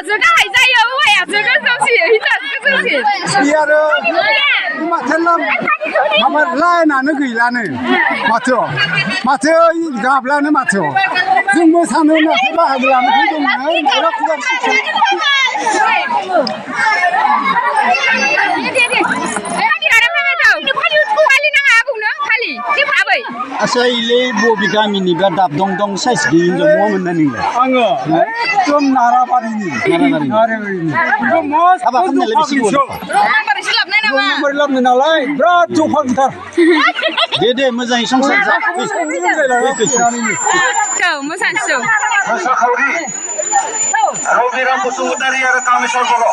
这个还在有我呀，这个东西，这个东西。 이 आरो 마텔라 마마 라이나는 गैलानो 마थो 이 गाब्लानो माथो जोंबो सानो नाथाय बाहागो लानो फैदोंमोन एबा खुगा आसा इले बबे गामिनिबा दाब दं दं साइस गैयि हिनजाव ममोन ना नोंलाय आङो एकदम नाराबारिनि एकदम मस्त हाबा खालामनायलाय बेसे गोबाव नम्बर लाबनो नालाय बिराद जौ फानथार दे मोजाङै संसार जा मोसानोसै रबिराम बसुमतारी आरो कामेश्वर बर'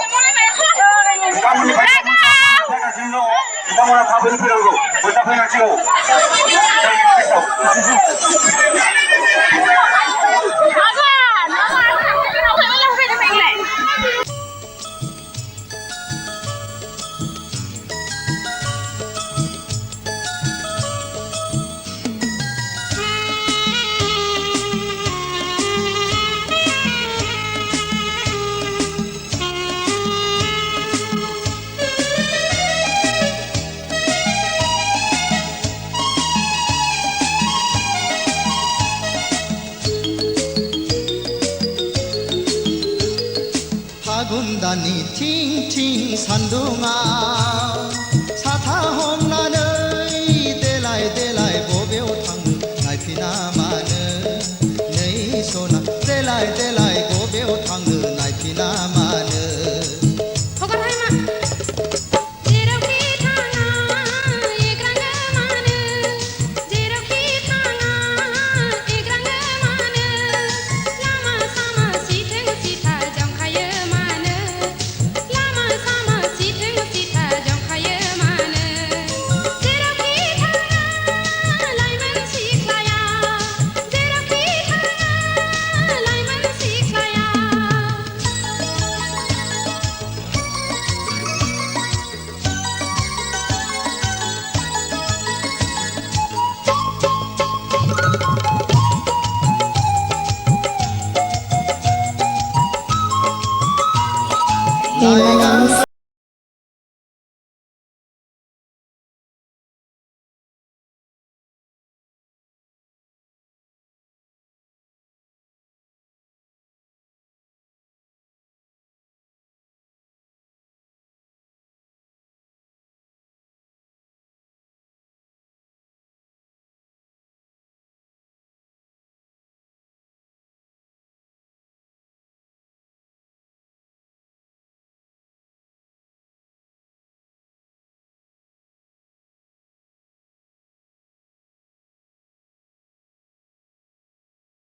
बिथांमोना थाबैनो फैनांगौ मोजां फैनांसिगौ फागुन दाननि थिं थिं सान्दुङा साथा हमनानै देलाय देलाय बबेयाव थाङो नायफिना मानो नै सना देलाय देलाय बबेयाव थाङो नायफिना मानो Emma